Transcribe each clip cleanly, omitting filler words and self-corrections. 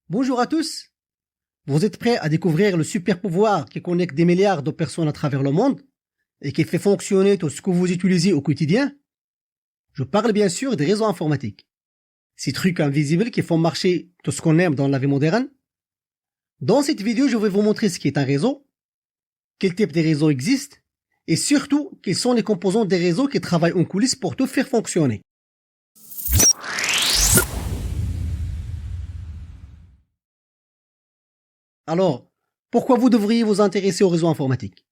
Bonjour à tous. Vous êtes prêts à découvrir le super pouvoir qui connecte des milliards de personnes à travers le monde et qui fait fonctionner tout ce que vous utilisez au quotidien? Je parle bien sûr des réseaux informatiques. Ces trucs invisibles qui font marcher tout ce qu'on aime dans la vie moderne. Dans cette vidéo, je vais vous montrer ce qu'est un réseau, quel type de réseau existe et surtout quels sont les composants des réseaux qui travaillent en coulisses pour tout faire fonctionner. Alors, pourquoi vous devriez vous intéresser aux réseaux informatiques?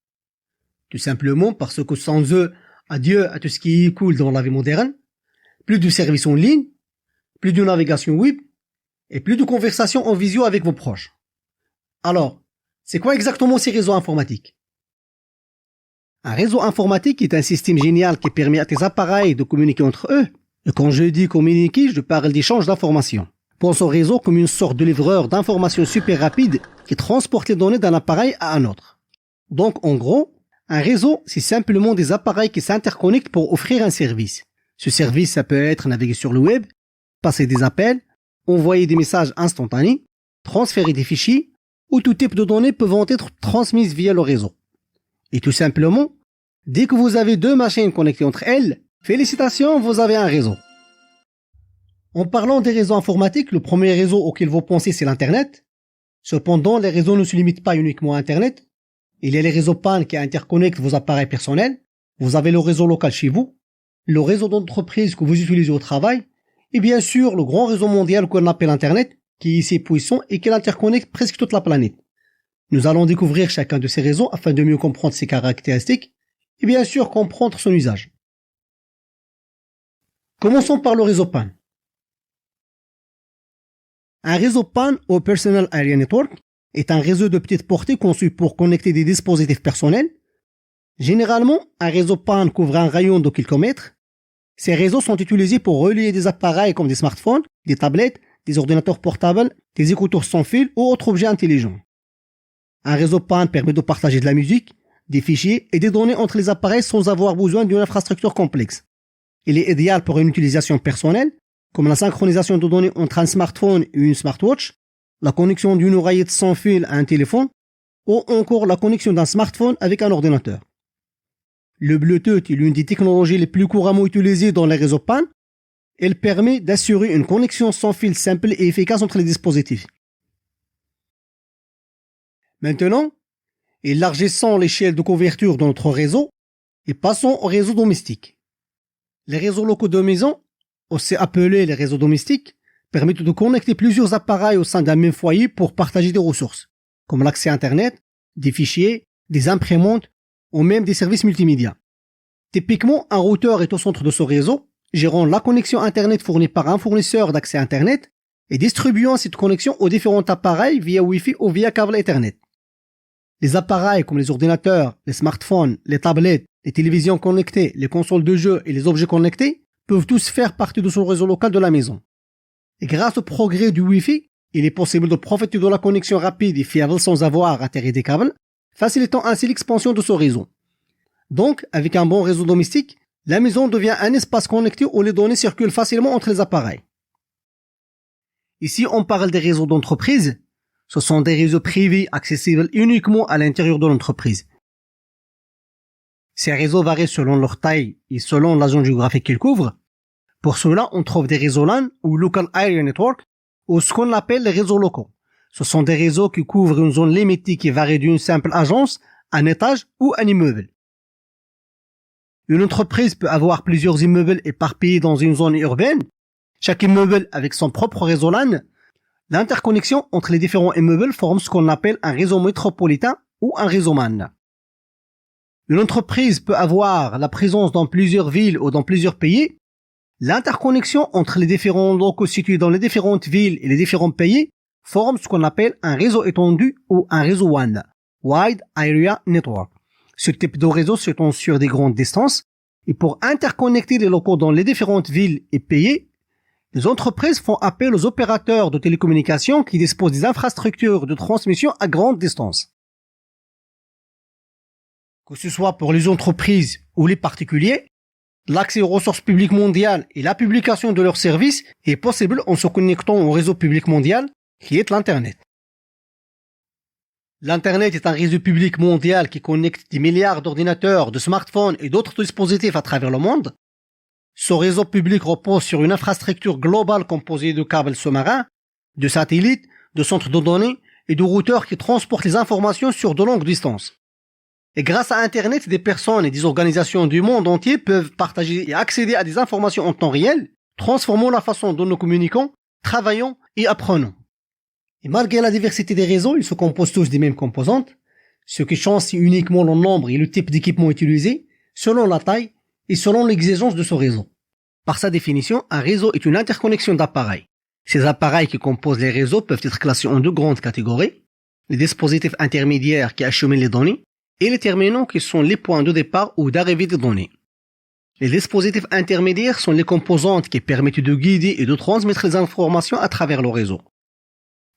Tout simplement parce que sans eux, adieu à tout ce qui est cool dans la vie moderne, plus de services en ligne, plus de navigation web et plus de conversations en visio avec vos proches. Alors, c'est quoi exactement ces réseaux informatiques? Un réseau informatique est un système génial qui permet à tes appareils de communiquer entre eux. Et quand je dis communiquer, je parle d'échange d'informations. Pense au réseau comme une sorte de livreur d'informations super rapide qui transporte les données d'un appareil à un autre. Donc, en gros, un réseau, c'est simplement des appareils qui s'interconnectent pour offrir un service. Ce service, ça peut être naviguer sur le web, passer des appels, envoyer des messages instantanés, transférer des fichiers, ou tout type de données peuvent être transmises via le réseau. Et tout simplement, dès que vous avez deux machines connectées entre elles, félicitations, vous avez un réseau. En parlant des réseaux informatiques, le premier réseau auquel vous pensez, c'est l'Internet. Cependant, les réseaux ne se limitent pas uniquement à Internet. Il y a les réseaux PAN qui interconnectent vos appareils personnels. Vous avez le réseau local chez vous, le réseau d'entreprise que vous utilisez au travail, et bien sûr, le grand réseau mondial qu'on appelle Internet, qui est ici puissant et qui interconnecte presque toute la planète. Nous allons découvrir chacun de ces réseaux afin de mieux comprendre ses caractéristiques et bien sûr comprendre son usage. Commençons par le réseau PAN. Un réseau PAN ou Personal Area Network est un réseau de petite portée conçu pour connecter des dispositifs personnels. Généralement, un réseau PAN couvre un rayon de quelques mètres. Ces réseaux sont utilisés pour relier des appareils comme des smartphones, des tablettes, des ordinateurs portables, des écouteurs sans fil ou autres objets intelligents. Un réseau PAN permet de partager de la musique, des fichiers et des données entre les appareils sans avoir besoin d'une infrastructure complexe. Il est idéal pour une utilisation personnelle, comme la synchronisation de données entre un smartphone et une smartwatch, la connexion d'une oreillette sans fil à un téléphone, ou encore la connexion d'un smartphone avec un ordinateur. Le Bluetooth est l'une des technologies les plus couramment utilisées dans les réseaux PAN. Elle permet d'assurer une connexion sans fil simple et efficace entre les dispositifs. Maintenant, élargissons l'échelle de couverture de notre réseau et passons au réseau domestique. Les réseaux locaux de maison, aussi appelés les réseaux domestiques, permettent de connecter plusieurs appareils au sein d'un même foyer pour partager des ressources, comme l'accès à Internet, des fichiers, des imprimantes ou même des services multimédia. Typiquement, un routeur est au centre de ce réseau, gérant la connexion Internet fournie par un fournisseur d'accès à Internet et distribuant cette connexion aux différents appareils via Wi-Fi ou via câble Ethernet. Les appareils comme les ordinateurs, les smartphones, les tablettes, les télévisions connectées, les consoles de jeux et les objets connectés peuvent tous faire partie de ce réseau local de la maison. Et grâce au progrès du Wi-Fi, il est possible de profiter de la connexion rapide et fiable sans avoir à tirer des câbles, facilitant ainsi l'expansion de ce réseau. Donc, avec un bon réseau domestique, la maison devient un espace connecté où les données circulent facilement entre les appareils. Ici, on parle des réseaux d'entreprise. Ce sont des réseaux privés accessibles uniquement à l'intérieur de l'entreprise. Ces réseaux varient selon leur taille et selon la zone géographique qu'ils couvrent. Pour cela, on trouve des réseaux LAN ou Local Area Network ou ce qu'on appelle les réseaux locaux. Ce sont des réseaux qui couvrent une zone limitée qui varie d'une simple agence, un étage ou un immeuble. Une entreprise peut avoir plusieurs immeubles éparpillés dans une zone urbaine, chaque immeuble avec son propre réseau LAN. L'interconnexion entre les différents immeubles forme ce qu'on appelle un réseau métropolitain ou un réseau MAN. Une entreprise peut avoir la présence dans plusieurs villes ou dans plusieurs pays. L'interconnexion entre les différents locaux situés dans les différentes villes et les différents pays forme ce qu'on appelle un réseau étendu ou un réseau WAN, Wide Area Network. Ce type de réseau s'étend sur des grandes distances et pour interconnecter les locaux dans les différentes villes et pays, les entreprises font appel aux opérateurs de télécommunications qui disposent des infrastructures de transmission à grande distance. Que ce soit pour les entreprises ou les particuliers, l'accès aux ressources publiques mondiales et la publication de leurs services est possible en se connectant au réseau public mondial qui est l'Internet. L'Internet est un réseau public mondial qui connecte des milliards d'ordinateurs, de smartphones et d'autres dispositifs à travers le monde. Ce réseau public repose sur une infrastructure globale composée de câbles sous-marins, de satellites, de centres de données et de routeurs qui transportent les informations sur de longues distances. Et grâce à Internet, des personnes et des organisations du monde entier peuvent partager et accéder à des informations en temps réel, transformant la façon dont nous communiquons, travaillons et apprenons. Et malgré la diversité des réseaux, ils se composent tous des mêmes composantes. Ce qui change, c'est uniquement le nombre et le type d'équipement utilisé, selon la taille et selon l'exigence de ce réseau. Par sa définition, un réseau est une interconnexion d'appareils. Ces appareils qui composent les réseaux peuvent être classés en deux grandes catégories. Les dispositifs intermédiaires qui acheminent les données et les terminaux qui sont les points de départ ou d'arrivée des données. Les dispositifs intermédiaires sont les composantes qui permettent de guider et de transmettre les informations à travers le réseau.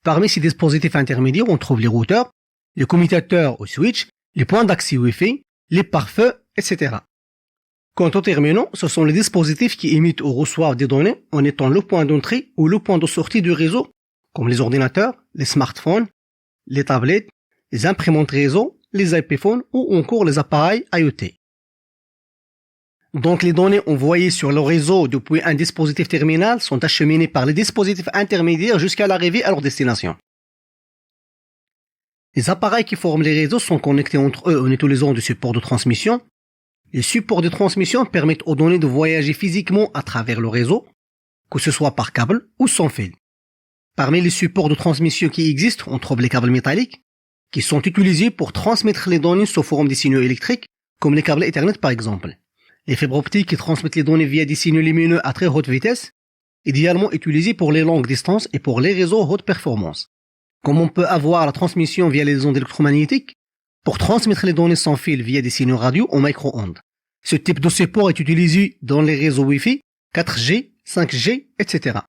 Parmi ces dispositifs intermédiaires, on trouve les routeurs, les commutateurs ou switches, les points d'accès Wi-Fi, les pare-feux, etc. Quant aux terminaux, ce sont les dispositifs qui émettent ou reçoivent des données en étant le point d'entrée ou le point de sortie du réseau, comme les ordinateurs, les smartphones, les tablettes, les imprimantes réseau, les iPhones ou encore les appareils IoT. Donc les données envoyées sur le réseau depuis un dispositif terminal sont acheminées par les dispositifs intermédiaires jusqu'à l'arrivée à leur destination. Les appareils qui forment les réseaux sont connectés entre eux en utilisant des supports de transmission. Les supports de transmission permettent aux données de voyager physiquement à travers le réseau, que ce soit par câble ou sans fil. Parmi les supports de transmission qui existent, on trouve les câbles métalliques, qui sont utilisés pour transmettre les données sous forme de signaux électriques, comme les câbles Ethernet par exemple. Les fibres optiques qui transmettent les données via des signaux lumineux à très haute vitesse, idéalement utilisés pour les longues distances et pour les réseaux haute performance. Comme on peut avoir la transmission via les ondes électromagnétiques, pour transmettre les données sans fil via des signaux radio ou micro-ondes. Ce type de support est utilisé dans les réseaux Wi-Fi, 4G, 5G, etc.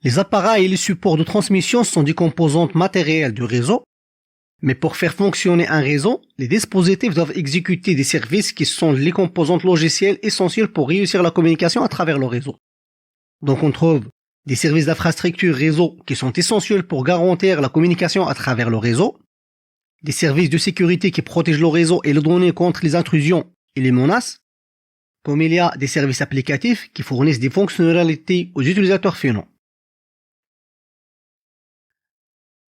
Les appareils et les supports de transmission sont des composantes matérielles du réseau, mais pour faire fonctionner un réseau, les dispositifs doivent exécuter des services qui sont les composantes logicielles essentielles pour réussir la communication à travers le réseau. Donc on trouve des services d'infrastructure réseau qui sont essentiels pour garantir la communication à travers le réseau, des services de sécurité qui protègent le réseau et les données contre les intrusions et les menaces, comme il y a des services applicatifs qui fournissent des fonctionnalités aux utilisateurs finaux.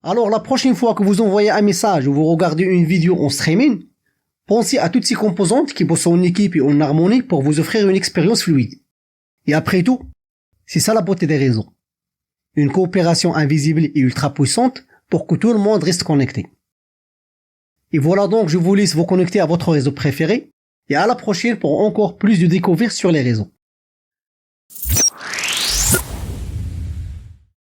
Alors la prochaine fois que vous envoyez un message ou vous regardez une vidéo en streaming, pensez à toutes ces composantes qui bossent en équipe et en harmonie pour vous offrir une expérience fluide. Et après tout, c'est ça la beauté des réseaux. Une coopération invisible et ultra puissante pour que tout le monde reste connecté. Et voilà donc, je vous laisse vous connecter à votre réseau préféré et à la prochaine pour encore plus de découvertes sur les réseaux.